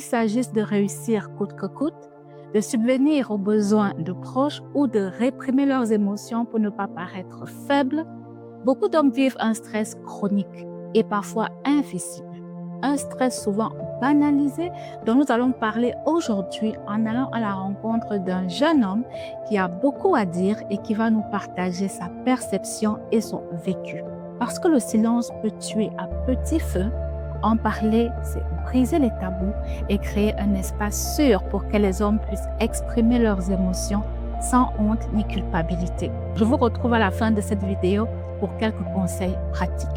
qu'il s'agisse de réussir coûte que coûte, de subvenir aux besoins de proches ou de réprimer leurs émotions pour ne pas paraître faibles, beaucoup d'hommes vivent un stress chronique et parfois invisible. Un stress souvent banalisé dont nous allons parler aujourd'hui en allant à la rencontre d'un jeune homme qui a beaucoup à dire et qui va nous partager sa perception et son vécu. Parce que le silence peut tuer à petit feu, en parler, c'est briser les tabous et créer un espace sûr pour que les hommes puissent exprimer leurs émotions sans honte ni culpabilité. Je vous retrouve à la fin de cette vidéo pour quelques conseils pratiques.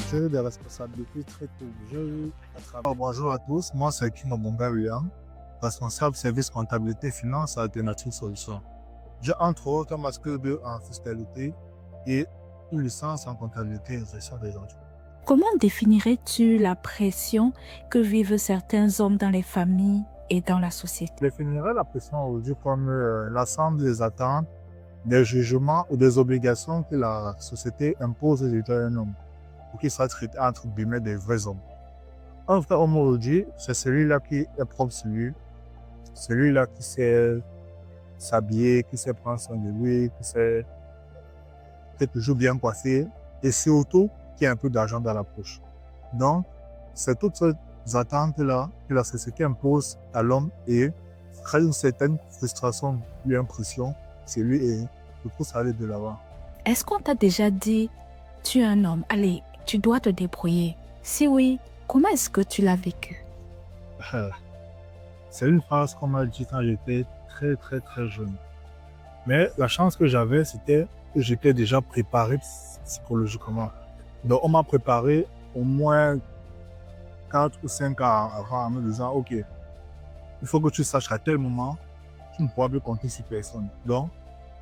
J'ai eu des responsabilités très tôt. J'ai eu à travers. Bonjour à tous, moi c'est Kim Obonga William, responsable service comptabilité finance alternative solutions. J'ai entre autres un master 2 en fiscalité et une licence en comptabilité et gestion des entreprises. Comment définirais-tu la pression que vivent certains hommes dans les familles et dans la société? Je définirais la pression aujourd'hui comme l'ensemble des attentes, des jugements ou des obligations que la société impose à un homme pour qu'il soit traité entre guillemets des vrais hommes. Un vrai homme aujourd'hui, c'est celui-là qui est propre sur lui, celui-là qui sait s'habiller, qui sait prendre soin de lui, qui sait être toujours bien coiffé et surtout qui a un peu d'argent dans la poche. Donc, c'est toutes ces attentes-là que la société impose à l'homme et crée une certaine frustration, une impression c'est lui et le pousse à aller de l'avant. Est-ce qu'on t'a déjà dit, tu es un homme, allez, tu dois te débrouiller? Si oui, comment est-ce que tu l'as vécu? C'est une phrase qu'on m'a dit quand j'étais très jeune. Mais la chance que j'avais, c'était que j'étais déjà préparé psychologiquement. Donc on m'a préparé au moins 4 ou 5 ans avant en me disant, ok, il faut que tu saches qu'à tel moment, tu ne pourras plus compter sur personne. Donc,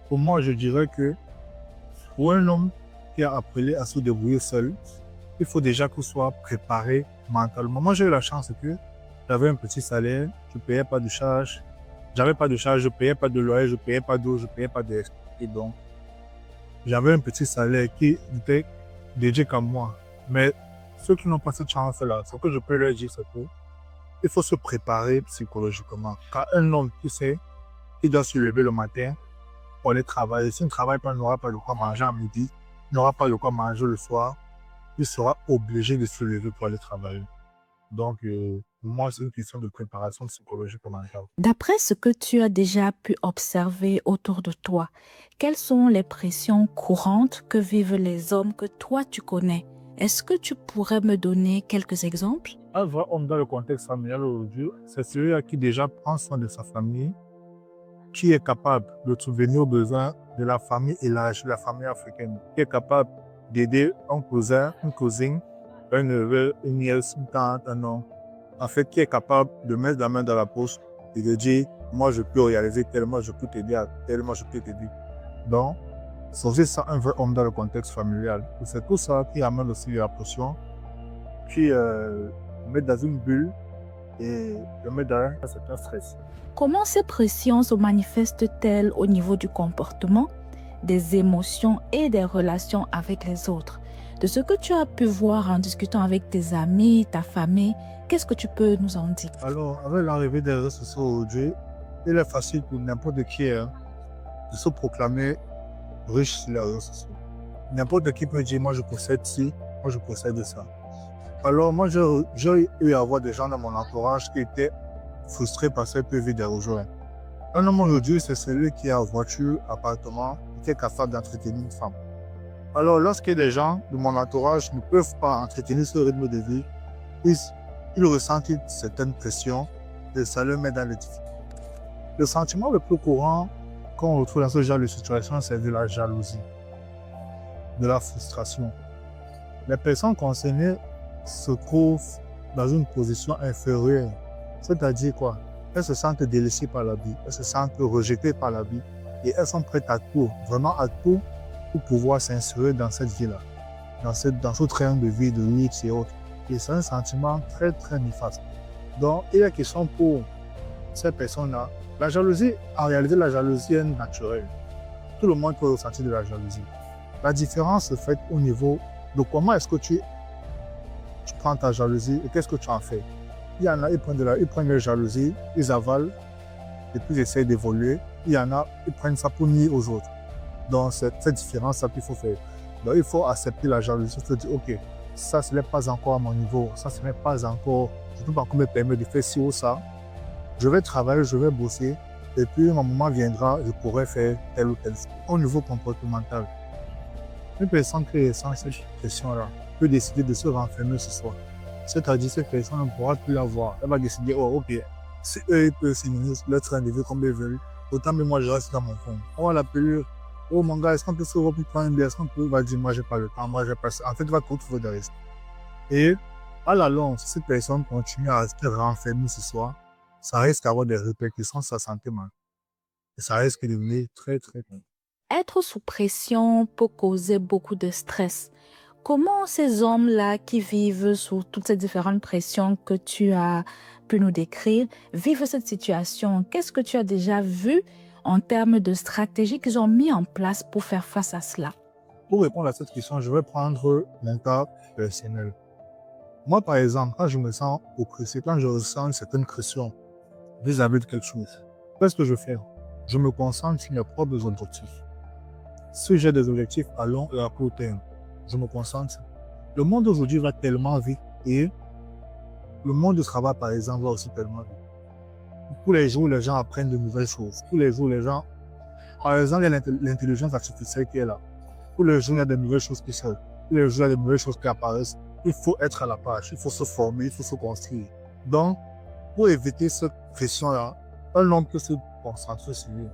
pour moi, je dirais que pour un homme qui a appris à se débrouiller seul, il faut déjà qu'il soit préparé mentalement. Moi, j'ai eu la chance que j'avais un petit salaire, je ne payais pas de charges, j'avais pas de charges, je ne payais pas de loyer, je ne payais pas d'eau, je ne payais pas de... Et donc, j'avais un petit salaire qui était dédié qu'à moi. Mais ceux qui n'ont pas cette chance-là, ce que je peux leur dire, c'est qu'il faut se préparer psychologiquement. Quand un homme qui sait qu'il doit se lever le matin pour aller travailler, s'il ne travaille pas, il n'aura pas de quoi manger à midi, il n'aura pas de quoi manger le soir, il sera obligé de se lever pour aller travailler. Donc, pour moi, c'est une question de préparation psychologique mentale. D'après ce que tu as déjà pu observer autour de toi, quelles sont les pressions courantes que vivent les hommes que toi tu connais? Est-ce que tu pourrais me donner quelques exemples? Un vrai homme dans le contexte familial aujourd'hui, c'est celui qui déjà prend soin de sa famille, qui est capable de subvenir aux besoins de la famille élargie, la famille africaine, qui est capable d'aider un cousin, une cousine, un neveu, une nièce, une tante, un oncle. En fait, qui est capable de mettre la main dans la poche et de dire, moi je peux réaliser tellement, je peux t'aider à tellement, je peux t'aider. Donc, c'est aussi ça un vrai homme dans le contexte familial. Et c'est tout ça qui amène aussi la pression, qui met dans une bulle et le met dans un certain stress. Comment ces pressions se manifestent-elles au niveau du comportement, des émotions et des relations avec les autres? De ce que tu as pu voir en discutant avec tes amis, ta famille, qu'est-ce que tu peux nous en dire? Alors, avec l'arrivée des réseaux sociaux aujourd'hui, il est facile pour n'importe qui de se proclamer riche sur les réseaux sociaux. N'importe qui peut dire, moi je possède ci, moi je possède ça. Alors, moi j'ai eu à voir des gens dans mon entourage qui étaient frustrés par cette vie des rejoints. Un homme aujourd'hui, c'est celui qui a voiture, appartement, qui est capable d'entretenir une femme. Alors, lorsque les gens de mon entourage ne peuvent pas entretenir ce rythme de vie, ils ressentent une certaine pression et ça leur met dans les difficultés. Le sentiment le plus courant qu'on retrouve dans ce genre de situation, c'est de la jalousie, de la frustration. Les personnes concernées se trouvent dans une position inférieure. C'est-à-dire quoi? Elles se sentent délaissées par la vie, elles se sentent rejetées par la vie et elles sont prêtes à tout, vraiment à tout, pour pouvoir s'insérer dans cette vie-là, dans ce train de vie, de luxe et autres. Et c'est un sentiment très néfaste. Donc, il est question pour ces personnes-là La jalousie, en réalité, la jalousie est naturelle. Tout le monde peut ressentir de la jalousie. La différence se fait au niveau de comment est-ce que tu prends ta jalousie et qu'est-ce que tu en fais. Il y en a, ils prennent leur jalousie, ils avalent et puis ils essayent d'évoluer. Il y en a, ils prennent ça pour nuire aux autres. Donc, c'est cette différence qu'il faut faire. Donc, il faut accepter la jalousie. Il faut dire, OK, ça, ce n'est pas encore à mon niveau. Ça, ce n'est pas encore, je ne peux pas encore me permettre de faire ci ou ça. Je vais travailler, je vais bosser. Et puis, mon moment viendra, je pourrai faire tel ou tel. Au niveau comportemental, une personne qui ressent cette pression-là peut décider de se renfermer ce soir. C'est-à-dire, cette personne ne pourra plus la voir. Elle va décider, oh, OK, si eux, ils peuvent s'immuniser leur train de vie comme ils veulent, autant que moi, je reste dans mon fond. On va l'appeler, oh mon gars, est-ce qu'on peut se reprendre prendre une bière? Est-ce qu'on peut? Il va dire, moi, j'ai pas le temps, moi, j'ai pas ça. En fait, il va tout trouver des risques. Et à la longue, si cette personne continue à rester renfermée ce soir, ça risque d'avoir des répercussions sur sa santé mentale. Et ça risque de devenir très, très compliqué. Être sous pression peut causer beaucoup de stress. Comment ces hommes-là qui vivent sous toutes ces différentes pressions que tu as pu nous décrire vivent cette situation? Qu'est-ce que tu as déjà vu en termes de stratégies qu'ils ont mis en place pour faire face à cela? Pour répondre à cette question, je vais prendre mon cas personnel. Moi, par exemple, quand je me sens oppressé, quand je ressens une certaine pression vis-à-vis de quelque chose, qu'est-ce que je fais? Je me concentre sur mes propres objectifs. Si j'ai des objectifs à long et à court terme, je me concentre. Le monde aujourd'hui va tellement vite et le monde du travail, par exemple, va aussi tellement vite. Tous les jours, les gens apprennent de nouvelles choses. Tous les jours, les gens... Par exemple, il y a l'intelligence artificielle qui est là. Tous les jours, il y a de nouvelles choses qui sortent. Tous les jours, il y a de nouvelles choses qui apparaissent. Il faut être à la page, il faut se former, il faut se construire. Donc, pour éviter cette pression-là, un homme peut se concentrer sur lui.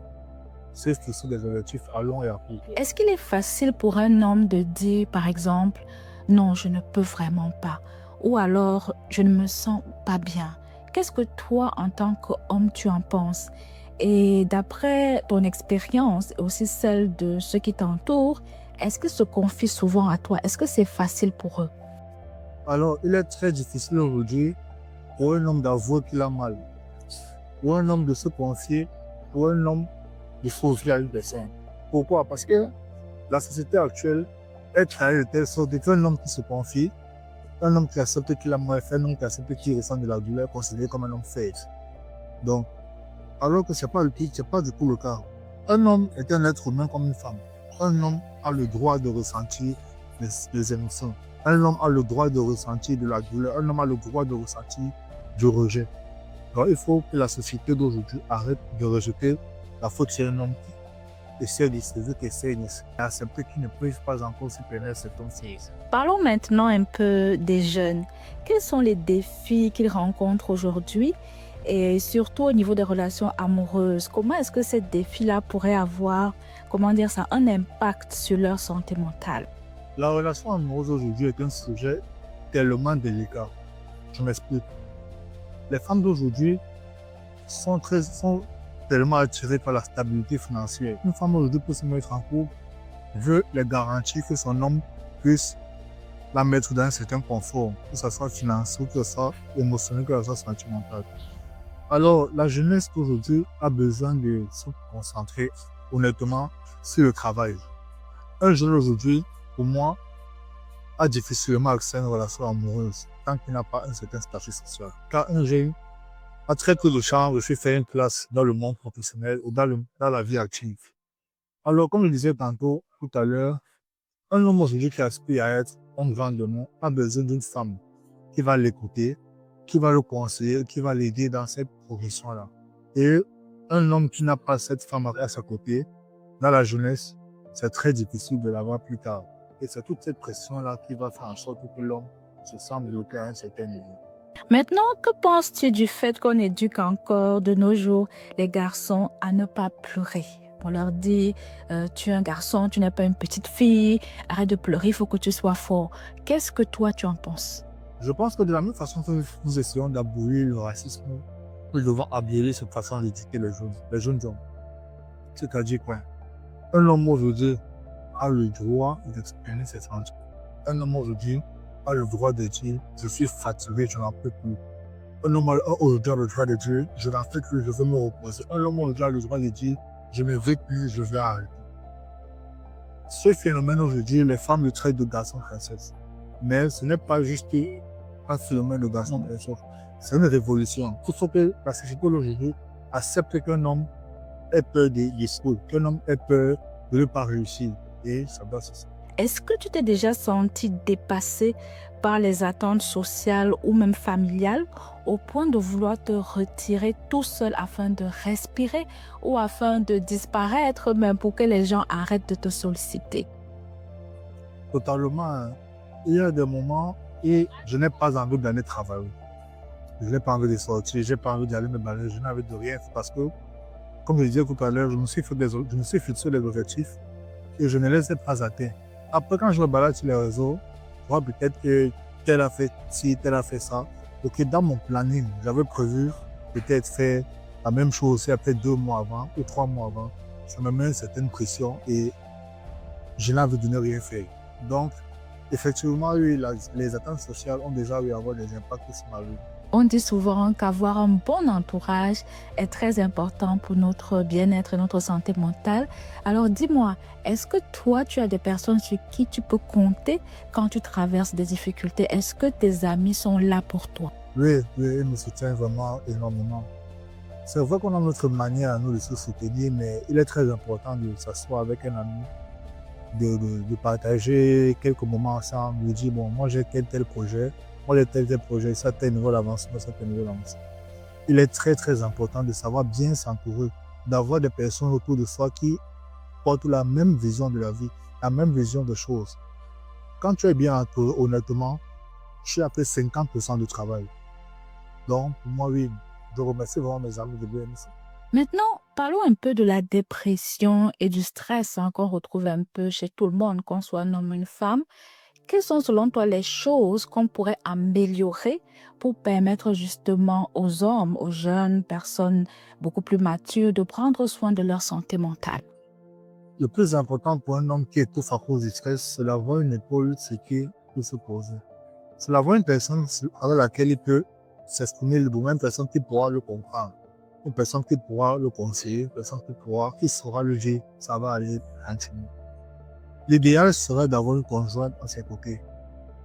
C'est fixer des objectifs à long et à court. Est-ce qu'il est facile pour un homme de dire, par exemple, non, je ne peux vraiment pas, ou alors je ne me sens pas bien? Qu'est-ce que toi, en tant qu'homme, tu en penses? Et d'après ton expérience, et aussi celle de ceux qui t'entourent, est-ce qu'ils se confient souvent à toi? Est-ce que c'est facile pour eux? Alors, il est très difficile aujourd'hui pour un homme d'avouer qu'il a mal. Pour un homme de se confier, pour un homme de se confier à une personne. Pourquoi? Parce que la société actuelle est travaillée de telle sorte qu'un homme qui se confie, un homme qui accepte qu'il a mal fait, un homme qui accepte qu'il ressent de la douleur, est considéré comme un homme faible. Donc, alors que ce n'est pas du tout le cas. Un homme est un être humain comme une femme. Un homme a le droit de ressentir des émotions. Un homme a le droit de ressentir de la douleur. Un homme a le droit de ressentir du rejet. Donc, il faut que la société d'aujourd'hui arrête de rejeter la faute sur un homme qui essaie de se dire, qui essaie d'accepter qu'il ne peut pas encore se permettre cette chose. Parlons maintenant un peu des jeunes. Quels sont les défis qu'ils rencontrent aujourd'hui et surtout au niveau des relations amoureuses? Comment est-ce que ces défis-là pourraient avoir, un impact sur leur santé mentale? La relation amoureuse aujourd'hui est un sujet tellement délicat. Je m'explique. Les femmes d'aujourd'hui sont tellement attirées par la stabilité financière. Une femme aujourd'hui peut se mettre en couple, veut les garantir que son homme puisse la mettre dans un certain confort, que ce soit financier, que ce soit émotionnel, que ce soit sentimental. Alors, la jeunesse d'aujourd'hui a besoin de se concentrer honnêtement sur le travail. Un jeune aujourd'hui, pour moi, a difficilement accès à une relation amoureuse tant qu'il n'a pas un certain statut social. Car un jeune a très peu de chance de faire une place dans le monde professionnel ou dans la vie active. Alors, comme je disais tantôt, tout à l'heure, un homme aujourd'hui qui aspire à être un grand demain a besoin d'une femme qui va l'écouter, qui va le conseiller, qui va l'aider dans cette progression-là. Et un homme qui n'a pas cette femme à sa côté, dans la jeunesse, c'est très difficile de l'avoir plus tard. Et c'est toute cette pression-là qui va faire en sorte que l'homme se sente bloqué à un certain niveau. Maintenant, que penses-tu du fait qu'on éduque encore de nos jours les garçons à ne pas pleurer? On leur dit, tu es un garçon, tu n'es pas une petite fille, arrête de pleurer, il faut que tu sois fort. Qu'est-ce que toi, tu en penses? Je pense que de la même façon que nous essayons d'abolir le racisme, nous devons abolir cette façon d'éduquer les jeunes hommes. C'est-à-dire quoi? Un homme aujourd'hui a le droit d'exprimer ses sentiments. Un homme aujourd'hui a le droit de dire, je suis fatigué, je n'en peux plus. Un homme aujourd'hui a le droit de dire, je n'en fais plus, je veux me reposer. Un homme aujourd'hui a le droit de dire, je ne veux plus, je veux arrêter. Ce phénomène aujourd'hui, les femmes le traitent de garçon princesse. Mais ce n'est pas juste un phénomène de garçon princesse. C'est une révolution. Il faut que la société aujourd'hui accepte qu'un homme ait peur des choses, qu'un homme ait peur de ne pas réussir. Et ça doit cesser. Est-ce que tu t'es déjà senti dépassé par les attentes sociales ou même familiales au point de vouloir te retirer tout seul afin de respirer ou afin de disparaître même pour que les gens arrêtent de te solliciter? Totalement. Il y a des moments où je n'ai pas envie d'aller travailler. Je n'ai pas envie de sortir, je n'ai pas envie d'aller me balader, je n'ai envie de rien parce que, comme je disais tout à l'heure, je me suis fixé des objectifs et je ne les ai pas atteints. Après, quand je me balade sur les réseaux, je vois peut-être que tel a fait ci, tel a fait ça. Donc, dans mon planning, j'avais prévu peut-être faire la même chose aussi après 2 mois avant ou 3 mois avant. Ça me met une certaine pression et je n'ai envie de ne rien faire. Donc, effectivement, oui, les attentes sociales ont déjà eu à avoir des impacts sur ma vie. On dit souvent qu'avoir un bon entourage est très important pour notre bien-être et notre santé mentale. Alors dis-moi, est-ce que toi, tu as des personnes sur qui tu peux compter quand tu traverses des difficultés? Est-ce que tes amis sont là pour toi? Oui, ils me soutiennent vraiment énormément. C'est vrai qu'on a notre manière à nous de se soutenir, mais il est très important de s'asseoir avec un ami, de partager quelques moments ensemble, de dire, bon, moi j'ai tel projet, moi j'ai tel projet, ça tel niveau d'avancement, ça tel niveau d'avancement. Il est très très important de savoir bien s'entourer, d'avoir des personnes autour de soi qui portent la même vision de la vie, la même vision des choses. Quand tu es bien entouré, honnêtement, tu as fait 50% du travail. Donc, pour moi, oui, je remercie vraiment mes amis de BNC. Maintenant, parlons un peu de la dépression et du stress qu'on retrouve un peu chez tout le monde, qu'on soit un homme ou une femme. Quelles sont selon toi les choses qu'on pourrait améliorer pour permettre justement aux hommes, aux jeunes personnes beaucoup plus matures de prendre soin de leur santé mentale? Le plus important pour un homme qui étouffe à cause du stress, c'est d'avoir une épaule sur qui peut se poser. C'est d'avoir une personne avec laquelle il peut s'exprimer librement, une personne qui pourra le comprendre, une personne qui pourra le conseiller, une personne qui saura le dire, ça va aller tranquillement. L'idéal serait d'avoir une conjointe à ses côtés.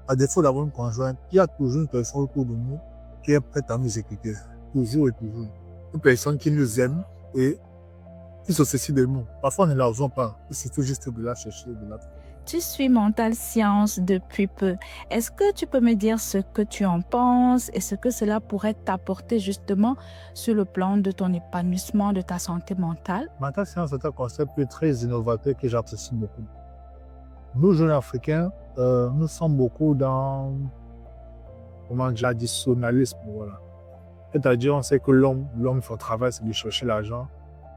À défaut d'avoir une conjointe, il y a toujours une personne autour de nous qui est prête à nous écouter. Toujours et toujours. Une personne qui nous aime et qui se soucie de nous. Parfois, ne la faisons pas. Il suffit juste de la chercher, de la trouver. Tu suis Mental Science depuis peu. Est-ce que tu peux me dire ce que tu en penses et ce que cela pourrait t'apporter justement sur le plan de ton épanouissement, de ta santé mentale? Mental Science est un concept très innovateur que j'apprécie beaucoup. Nous, jeunes Africains, nous sommes beaucoup dans, l'additionnalisme. Voilà. C'est-à-dire, on sait que l'homme, son travail, c'est de chercher l'argent.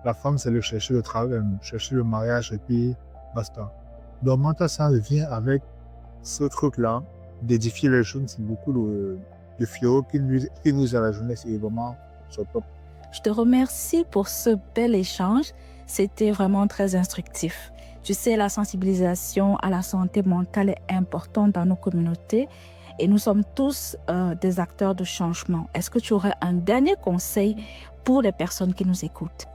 La femme, c'est de chercher le travail, chercher le mariage et puis basta. Donc, Mental Science vient avec ce truc-là, d'édifier les jeunes sur beaucoup de fléaux qui nous à la jeunesse et vraiment sur top. Je te remercie pour ce bel échange. C'était vraiment très instructif. Tu sais, la sensibilisation à la santé mentale est importante dans nos communautés et nous sommes tous des acteurs de changement. Est-ce que tu aurais un dernier conseil pour les personnes qui nous écoutent?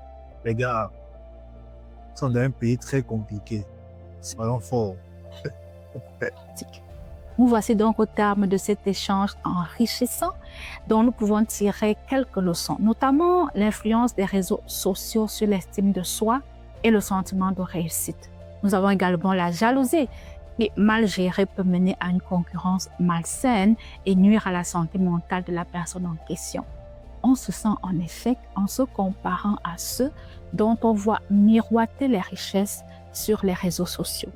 Les gars, nous sommes dans un pays très compliqué. Soyons forts. Nous voici donc au terme de cet échange enrichissant dont nous pouvons tirer quelques leçons, notamment l'influence des réseaux sociaux sur l'estime de soi et le sentiment de réussite. Nous avons également la jalousie qui, mal gérée, peut mener à une concurrence malsaine et nuire à la santé mentale de la personne en question. On se sent en effet en se comparant à ceux dont on voit miroiter les richesses sur les réseaux sociaux.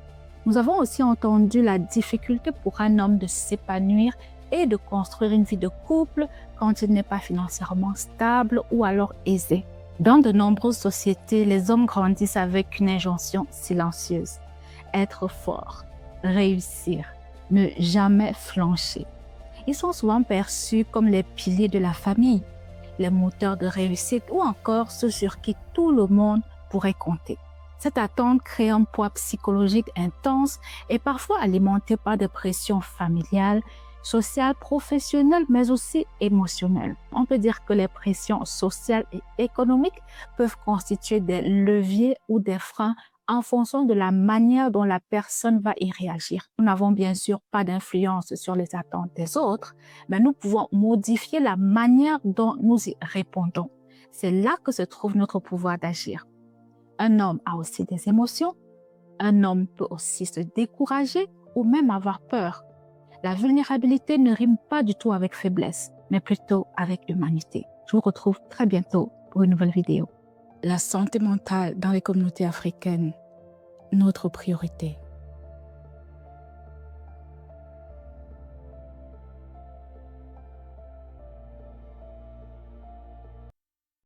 Nous avons aussi entendu la difficulté pour un homme de s'épanouir et de construire une vie de couple quand il n'est pas financièrement stable ou alors aisé. Dans de nombreuses sociétés, les hommes grandissent avec une injonction silencieuse. Être fort, réussir, ne jamais flancher. Ils sont souvent perçus comme les piliers de la famille, les moteurs de réussite ou encore ceux sur qui tout le monde pourrait compter. Cette attente crée un poids psychologique intense et parfois alimentée par des pressions familiales sociales, professionnelles, mais aussi émotionnelles. On peut dire que les pressions sociales et économiques peuvent constituer des leviers ou des freins en fonction de la manière dont la personne va y réagir. Nous n'avons bien sûr pas d'influence sur les attentes des autres, mais nous pouvons modifier la manière dont nous y répondons. C'est là que se trouve notre pouvoir d'agir. Un homme a aussi des émotions. Un homme peut aussi se décourager ou même avoir peur. La vulnérabilité ne rime pas du tout avec faiblesse, mais plutôt avec humanité. Je vous retrouve très bientôt pour une nouvelle vidéo. La santé mentale dans les communautés africaines, notre priorité.